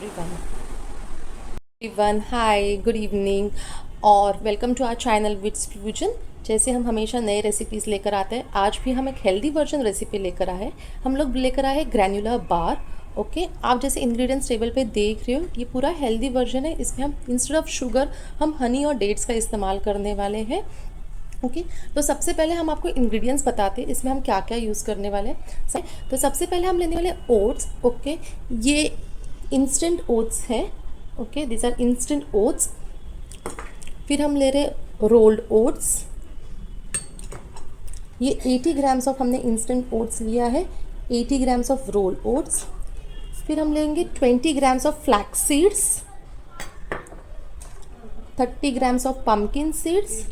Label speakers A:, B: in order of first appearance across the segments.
A: Everyone hi good evening और welcome to our channel Wits Fusion. जैसे हम हमेशा नए रेसिपीज़ लेकर आते हैं, आज भी हम एक हेल्दी वर्जन रेसिपी लेकर आए हैं। हम लोग लेकर आए हैं ग्रैन्युलर बार। ओके, आप जैसे इंग्रेडिएंट्स टेबल पे देख रहे हो, ये पूरा हेल्दी वर्जन है। इसमें हम इंस्टेड ऑफ शुगर हम हनी और डेट्स का इस्तेमाल करने वाले हैं। ओके, तो सबसे पहले हम आपको इंग्रेडिएंट्स बताते हैं इसमें हम क्या क्या यूज़ करने वाले हैं। तो सबसे पहले हम लेने वाले ओट्स। ओके, ये इंस्टेंट ओट्स है। Okay, this are instant oats. फिर हम ले रहे रोल्ड ओट्स। ये 80 ग्राम्स ऑफ हमने इंस्टेंट ओट्स लिया है, 80 ग्राम्स ऑफ रोल्ड ओट्स। फिर हम लेंगे 20 grams of flax seeds, 30 grams of pumpkin seeds,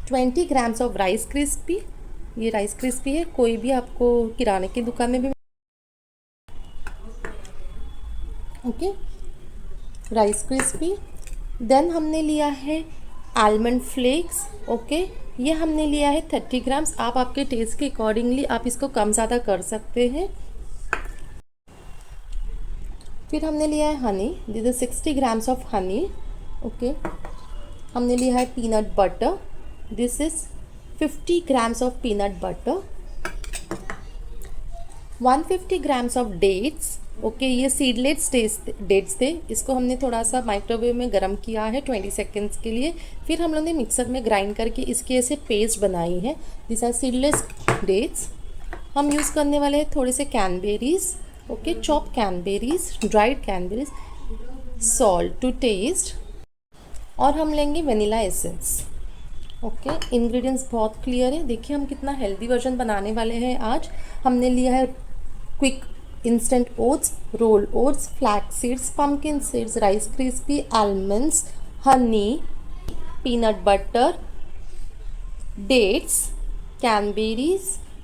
A: 20 grams of rice crispy. ये राइस क्रिस्पी है, कोई भी आपको किराने की दुकान में भी ओके, राइस क्रिस्पी। देन हमने लिया है आलमंड फ्लेक्स। ओके, ये हमने लिया है 30 ग्राम्स। आप आपके टेस्ट के अकॉर्डिंगली आप इसको कम ज़्यादा कर सकते हैं। फिर हमने लिया है honey, this is 60 grams of honey. Okay, हमने लिया है peanut butter, this is 50 grams of peanut butter. 150 grams of dates. Okay, ये सीडलेस डेट्स थे, इसको हमने थोड़ा सा माइक्रोवेव में गर्म किया है 20 सेकेंड्स के लिए। फिर हम लोगों ने मिक्सर में ग्राइंड करके इसकी ऐसे पेस्ट बनाई है। This are seedless dates. हम यूज़ करने वाले हैं थोड़े से cranberries. Okay, chop cranberries, dried cranberries, salt to taste, और हम लेंगे वनीला एसेंस। ओके, इंग्रेडिएंट्स बहुत क्लियर है। देखिए हम कितना हेल्दी वर्जन बनाने वाले हैं आज। हमने लिया है quick instant oats, roll oats, flax seeds, pumpkin seeds, rice crispy, almonds, honey, peanut butter, dates, cranberries,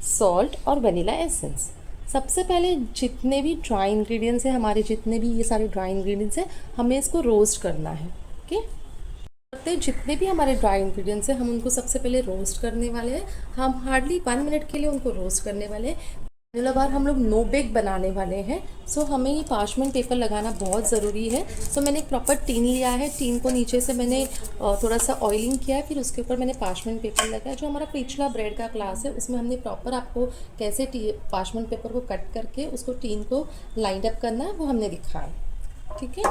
A: salt और वनीला एसेंस। सबसे पहले जितने भी ड्राई इंग्रेडिएंट्स हैं हमारे, जितने भी ये सारे ड्राई इंग्रेडिएंट्स हैं, हमें इसको रोस्ट करना है। ओके, जितने भी हमारे ड्राई इंग्रेडिएंट्स हैं हम उनको सबसे पहले रोस्ट करने वाले हैं। हम हार्डली 1 मिनट के लिए उनको रोस्ट करने वाले हैं। अगला बार हम लोग नो बेक बनाने वाले हैं, सो हमें ये पार्चमेंट पेपर लगाना बहुत ज़रूरी है। सो मैंने एक प्रॉपर टीन लिया है, टीन को नीचे से मैंने थोड़ा सा ऑयलिंग किया है, फिर उसके ऊपर मैंने पार्चमेंट पेपर लगाया। जो हमारा पिछला ब्रेड का क्लास है उसमें हमने प्रॉपर आपको कैसे पार्चमेंट पेपर को कट करके उसको टीन को लाइन अप करना है वो हमने दिखाया। ठीक है,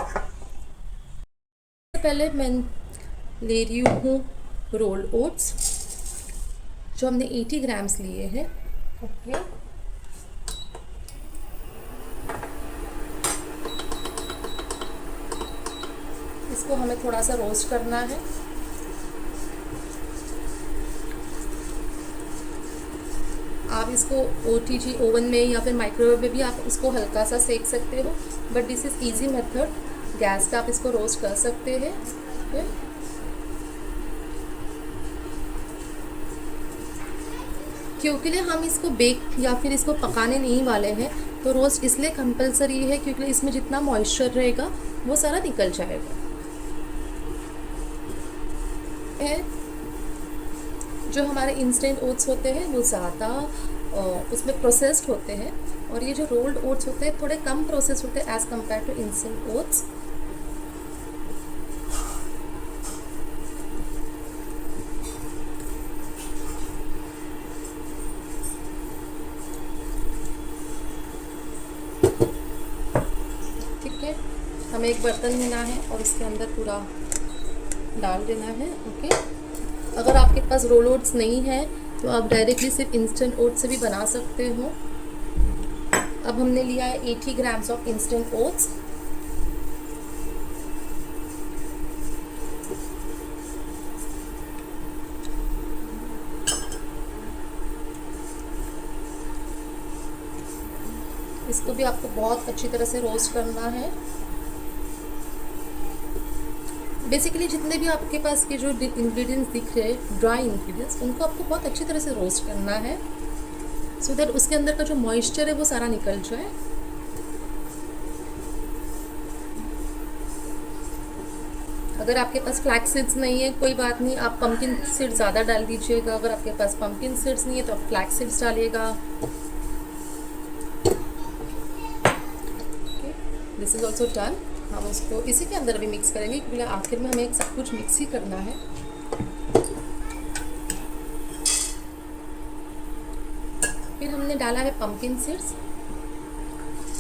A: सबसे पहले मैं ले रही हूँ रोल्ड ओट्स, जो हमने 80 ग्राम्स लिए हैं। ओके, इसको हमें थोड़ा सा रोस्ट करना है। आप इसको ओटीजी ओवन में या फिर माइक्रोवेव में भी आप इसको हल्का सा सेक सकते हो, but this is easy method. Gas पे आप इसको रोस्ट कर सकते हैं। क्योंकि हम इसको बेक या फिर इसको पकाने नहीं वाले हैं, तो रोस्ट इसलिए कंपलसरी है क्योंकि इसमें जितना मॉइस्चर रहेगा वो सारा निकल जाएगा। जो हमारे इंस्टेंट ओट्स होते हैं वो ज़्यादा उसमें प्रोसेस्ड होते हैं, और ये जो रोल्ड ओट्स होते हैं थोड़े कम प्रोसेस होते हैं as compare to instant oats. ठीक है, हमें एक बर्तन लेना है और इसके अंदर पूरा डाल देना है। ओके, अगर आपके पास रोल ओट्स नहीं है तो आप डायरेक्टली सिर्फ इंस्टेंट ओट्स से भी बना सकते हो। अब हमने लिया है 80 ग्राम्स ऑफ इंस्टेंट ओट्स। इसको भी आपको बहुत अच्छी तरह से रोस्ट करना है। बेसिकली जितने भी आपके पास के जो इंग्रेडिएंट्स दिख रहे हैं ड्राई इंग्रेडिएंट्स, उनको आपको बहुत अच्छी तरह से रोस्ट करना है, सो दैट उसके अंदर का जो मॉइस्चर है वो सारा निकल जाए। अगर आपके पास फ्लैक्स सीड्स नहीं है कोई बात नहीं, आप पम्पकिन सीड्स ज़्यादा डाल दीजिएगा। अगर आपके पास पम्पकिन सीड्स नहीं है तो आप फ्लैक्स सीड्स डालिएगा। This is also done. हम उसको इसी के अंदर भी मिक्स करेंगे क्योंकि आखिर में हमें सब कुछ मिक्स ही करना है। फिर हमने डाला है पम्पकिन सीड्स।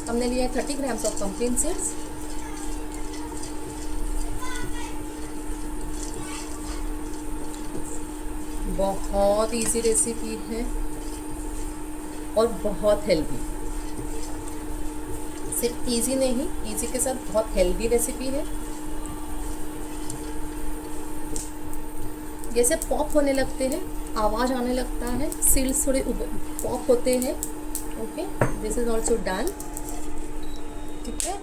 A: हमने लिया है 30 ग्राम्स ऑफ पम्पकिन सीड्स। बहुत इजी रेसिपी है और बहुत हेल्दी। सिर्फ इजी नहीं, इजी के साथ बहुत हेल्दी रेसिपी है। जैसे पॉप होने लगते हैं, आवाज़ आने लगता है, सीड्स थोड़े पॉप होते हैं। Okay, this is also done. ठीक है,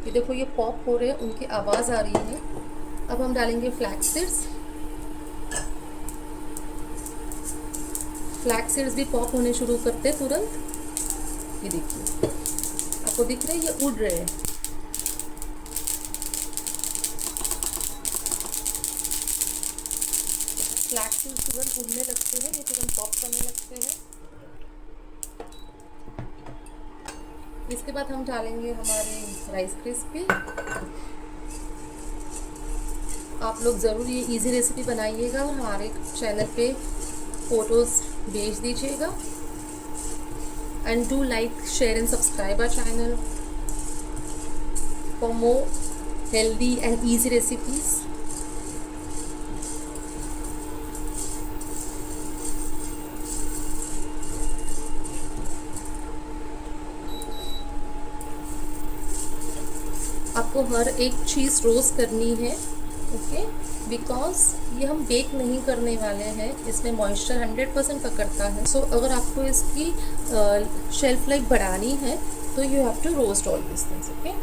A: ये देखो ये पॉप हो रहे हैं, उनकी आवाज़ आ रही है। अब हम डालेंगे फ्लैक्स सीड्स। फ्लैक्स सीड्स भी पॉप होने शुरू करते हैं तुरंत। ये देखिए, आपको दिख रहे हैं, ये उड़ रहे हैं। फ्लैक्स सीड्स तुरंत उड़ने लगते हैं, ये तुरंत पॉप करने लगते हैं। इसके बाद हम डालेंगे हमारे राइस क्रिस्पी। आप लोग ज़रूर ये इजी रेसिपी बनाइएगा और हमारे चैनल पे फ़ोटोज़ भेज दीजिएगा। And do like, share and subscribe our channel for more healthy and easy recipes. आपको हर एक चीज़ रोस्ट करनी है, ओके, बिकॉज ये हम बेक नहीं करने वाले हैं। इसमें मॉइस्चर 100% पकड़ता है। सो अगर आपको इसकी शेल्फ लाइफ बढ़ानी है तो you have to roast all this things. Okay,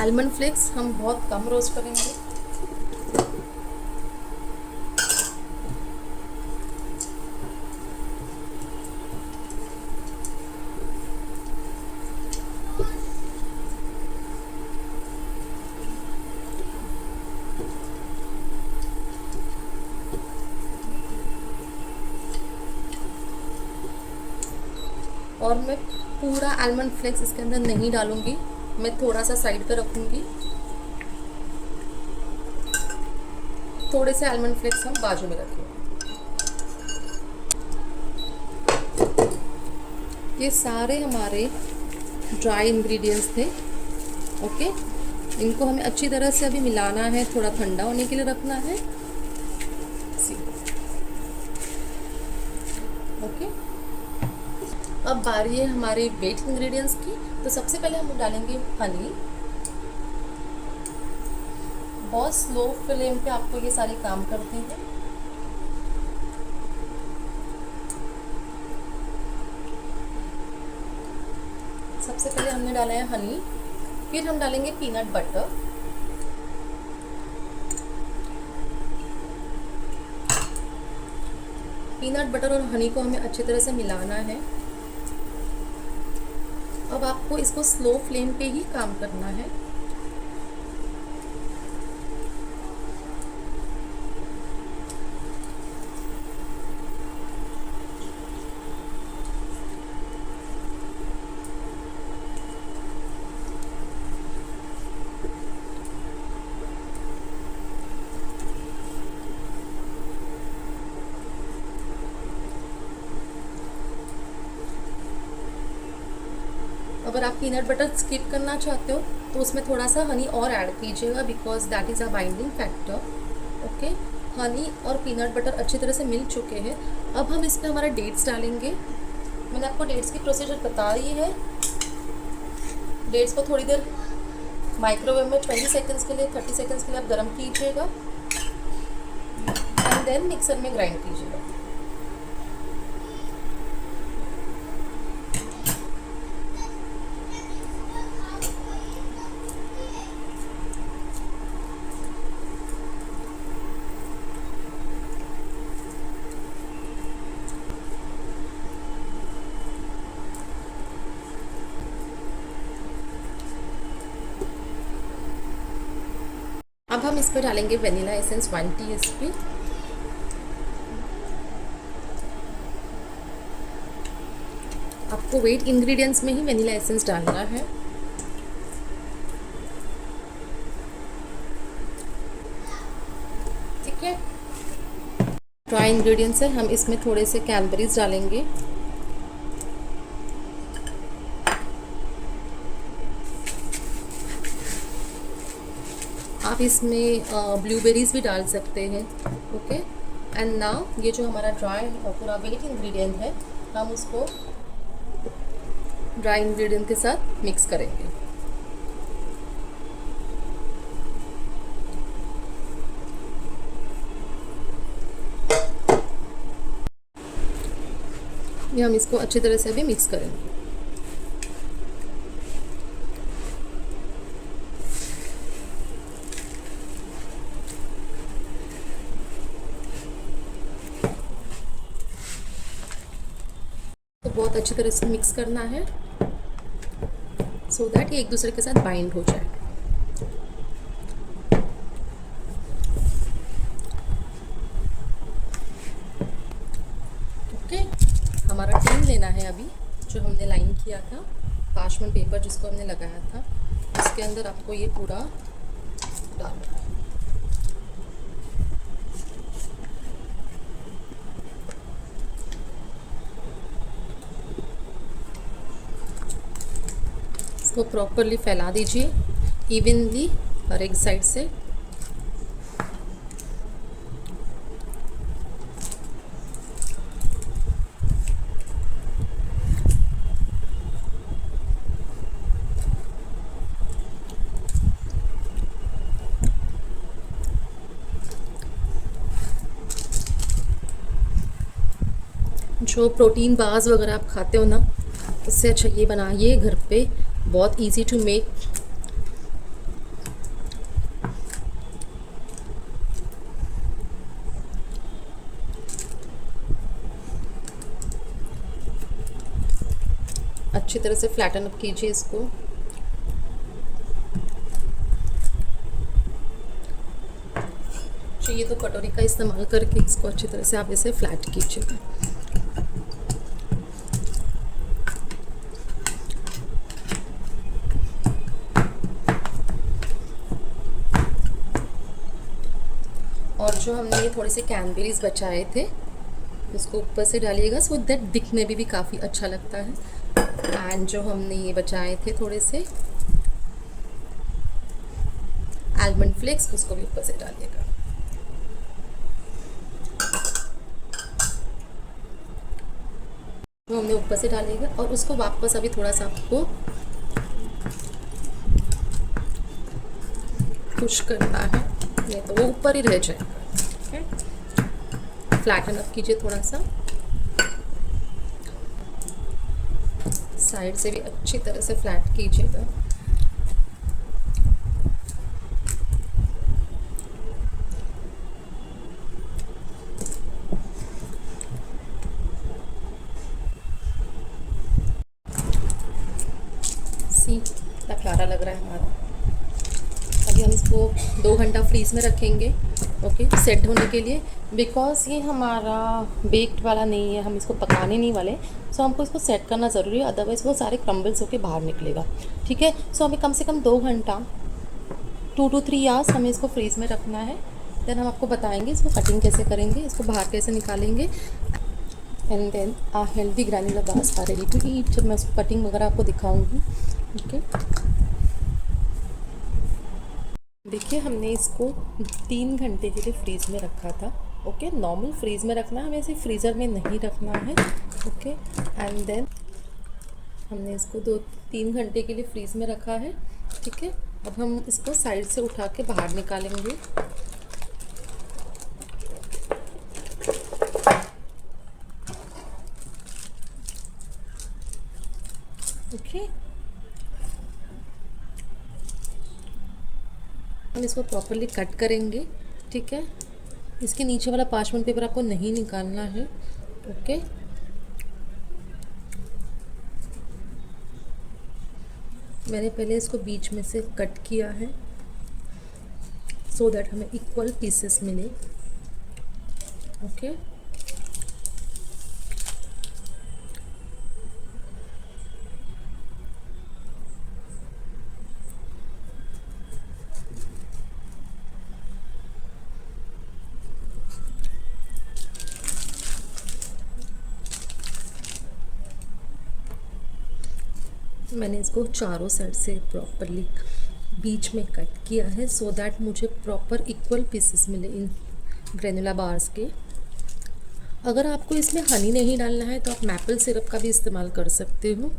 A: almond flakes हम बहुत कम रोस्ट करेंगे। और मैं पूरा आलमंड फ्लेक्स इसके अंदर नहीं डालूंगी, मैं थोड़ा सा साइड पर रखूंगी। थोड़े से आलमंड फ्लेक्स हम बाजू में रखेंगे। ये सारे हमारे ड्राई इंग्रेडिएंट्स थे। ओके, इनको हमें अच्छी तरह से अभी मिलाना है, थोड़ा ठंडा होने के लिए रखना है। ओके, अब बारी है हमारे वेट इंग्रेडिएंट्स की। तो सबसे पहले हम डालेंगे हनी। बहुत स्लो फ्लेम पे आपको ये सारे काम करते हैं। सबसे पहले हमने डाला है हनी, फिर हम डालेंगे पीनट बटर। पीनट बटर और हनी को हमें अच्छी तरह से मिलाना है। अब आपको इसको स्लो फ्लेम पे ही काम करना है। अगर आप पीनट बटर स्किप करना चाहते हो तो उसमें थोड़ा सा हनी और ऐड कीजिएगा, because that is a binding factor. Okay, Honey और पीनट बटर अच्छी तरह से मिल चुके हैं। अब हम इसमें हमारा डेट्स डालेंगे। मैंने आपको डेट्स की प्रोसीजर बता दी है। डेट्स को थोड़ी देर माइक्रोवेव में 20 सेकेंड्स के लिए, 30 सेकेंड्स के लिए आप गर्म कीजिएगा एंड देन मिक्सर में ग्राइंड कीजिएगा। अब हम इस पर डालेंगे वेनिला एसेंस 1 टीस्पून। आपको वेट इंग्रेडिएंट्स में ही वनीला एसेंस डालना है। ठीक है, ड्राई इंग्रेडिएंट्स है, हम इसमें थोड़े से कैनबेरीज डालेंगे। आप इसमें ब्लूबेरीज भी डाल सकते हैं। ओके, एंड नाउ ये जो हमारा ड्राई पूरा वेट इंग्रेडिएंट है, हम उसको ड्राई इंग्रेडिएंट के साथ मिक्स करेंगे। ये हम इसको अच्छी तरह से भी मिक्स करेंगे। तो बहुत अच्छी तरह से मिक्स करना है सो दैट ये एक दूसरे के साथ बाइंड हो जाए। ओके, हमारा टीम लेना है अभी, जो हमने लाइन किया था, पार्चमेंट पेपर जिसको हमने लगाया था, उसके अंदर आपको ये पूरा डालना है। इसको प्रॉपरली फैला दीजिए इवनली हर एक साइड से। जो प्रोटीन बार्स वगैरह आप खाते हो ना, उससे अच्छा ये बनाइए घर पे, बहुत इजी टू मेक। अच्छी तरह से फ्लैटन अप कीजिए इसको। चाहिए तो कटोरी का इस्तेमाल करके इसको अच्छी तरह से आप इसे फ्लैट कीजिएगा। और जो हमने ये थोड़े से कैनबेरीज बचाए थे, उसको ऊपर से डालिएगा सो दैट दिखने में भी काफ़ी अच्छा लगता है। एंड जो हमने ये बचाए थे थोड़े से आलमंड फ्लेक्स, उसको भी ऊपर से डालिएगा। जो हमने ऊपर से डालेगा और उसको वापस अभी थोड़ा सा आपको पुश करना है, नहीं तो वो ऊपर ही रह जाएगा। फ्लैटन अप कीजिए थोड़ा सा, साइड से भी अच्छी तरह से फ्लैट कीजिएगा। सी कितना प्यारा लग रहा है हमारा। अभी हम इसको 2 घंटा फ्रीज में रखेंगे, ओके, सेट होने के लिए। बिकॉज ये हमारा बेक्ड वाला नहीं है, हम इसको पकाने नहीं वाले, सो हमको इसको सेट करना ज़रूरी है, अदरवाइज़ वो सारे क्रम्बल्स होके बाहर निकलेगा। ठीक है, सो हमें कम से कम 2 घंटा 2 to 3 आवर्स हमें इसको फ्रीज़ में रखना है। देन हम आपको बताएंगे इसको कटिंग कैसे करेंगे, इसको बाहर कैसे निकालेंगे। And then a healthy granular bars are ready to eat, जब मैं उसको कटिंग वगैरह आपको दिखाऊंगी। ओके, देखिए हमने इसको 3 घंटे के लिए फ्रीज़ में रखा था। ओके, नॉर्मल फ्रीज़ में रखना है, हमें इसे फ्रीज़र में नहीं रखना है। ओके, एंड देन हमने इसको 2-3 घंटे के लिए फ्रीज़ में रखा है। ठीक है, अब हम इसको साइड से उठा के बाहर निकालेंगे। ओके, हम इसको प्रॉपरली कट करेंगे। ठीक है, इसके नीचे वाला पार्चमेंट पेपर आपको नहीं निकालना है। ओके, मैंने पहले इसको बीच में से कट किया है सो दैट हमें इक्वल पीसेस मिले। ओके, मैंने इसको चारों साइड से प्रॉपरली बीच में कट किया है सो दैट मुझे प्रॉपर इक्वल पीसेस मिले इन ग्रेनुला बार्स के। अगर आपको इसमें हनी नहीं डालना है तो आप मैपल सिरप का भी इस्तेमाल कर सकते हो।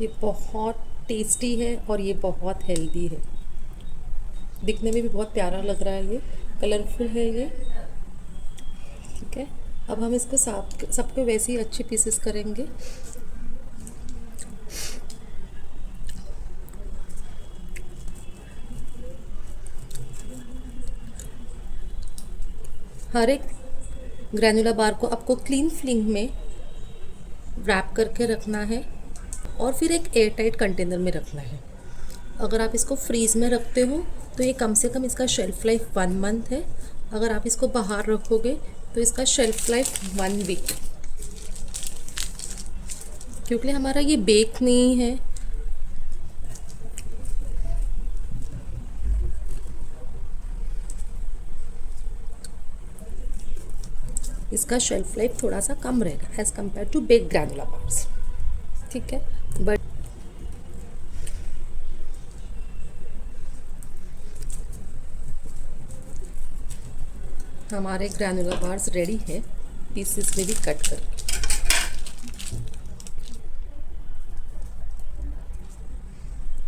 A: ये बहुत टेस्टी है और ये बहुत हेल्दी है। दिखने में भी बहुत प्यारा लग रहा है, ये कलरफुल है ये। ठीक है, अब हम इसको सबको वैसे ही अच्छे पीसेस करेंगे। हर एक ग्रैनुला बार को आपको क्लीन फिलिंग में रैप करके रखना है और फिर एक एयर टाइट कंटेनर में रखना है। अगर आप इसको फ्रीज़ में रखते हो तो ये कम से कम इसका शेल्फ़ लाइफ 1 मंथ है। अगर आप इसको बाहर रखोगे तो इसका शेल्फ़ लाइफ 1 वीक, क्योंकि हमारा ये बेक नहीं है। इसका शेल्फ़ लाइफ थोड़ा सा कम रहेगा as compare to bake granola bars. ठीक है, बट हमारे ग्रैनुला बार्स रेडी है पीसेस में भी कट कर।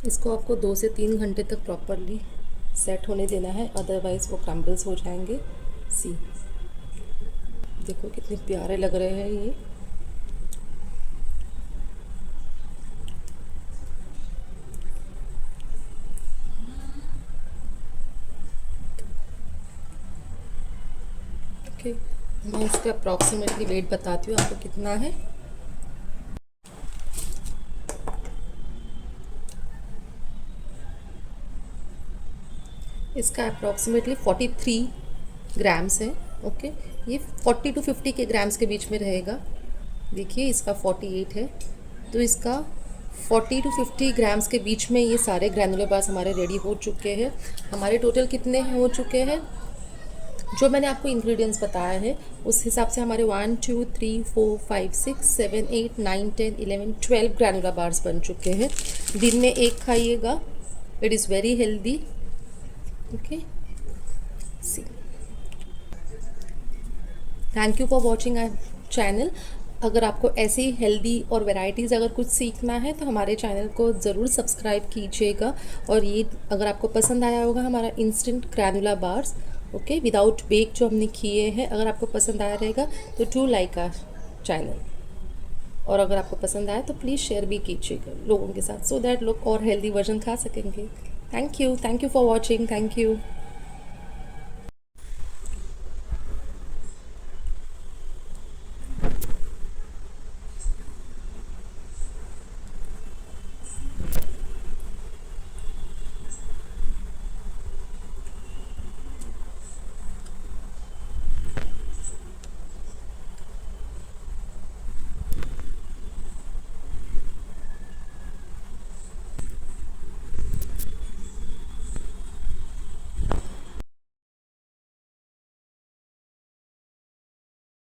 A: इसको आपको 2 से 3 घंटे तक प्रॉपरली सेट होने देना है, अदरवाइज़ वो क्रम्बल्स हो जाएंगे। सी देखो कितने प्यारे लग रहे हैं ये। ओके, मैं इसका अप्रॉक्सीमेटली वेट बताती हूँ आपको कितना है। इसका अप्रॉक्सीमेटली 43 ग्राम्स है। ओके, ये 40 to 50 के ग्राम्स के बीच में रहेगा। देखिए इसका 48 है, तो इसका 40 to 50 ग्राम्स के बीच में ये सारे ग्रैनुलर बार्स हमारे रेडी हो चुके हैं। हमारे टोटल कितने हो चुके हैं, जो मैंने आपको इंग्रेडिएंट्स बताया है उस हिसाब से हमारे 1 2 3 4 5 6 7 8 9 10 11 12 ग्रैनुलर बार्स बन चुके हैं। दिन में एक खाइएगा, it is very healthy. Okay, see, thank you for watching our channel. अगर आपको ऐसी हेल्दी और वैरायटीज़ अगर कुछ सीखना है तो हमारे चैनल को ज़रूर सब्सक्राइब कीजिएगा। और ये अगर आपको पसंद आया होगा हमारा instant granola bars, okay, without bake जो हमने किए हैं, अगर आपको पसंद आया रहेगा तो डू लाइक आवर चैनल। और अगर आपको पसंद आया तो प्लीज़ शेयर भी कीजिएगा लोगों के साथ, सो दैट लोग और हेल्दी वर्जन खा सकेंगे। Thank you for watching, thank you.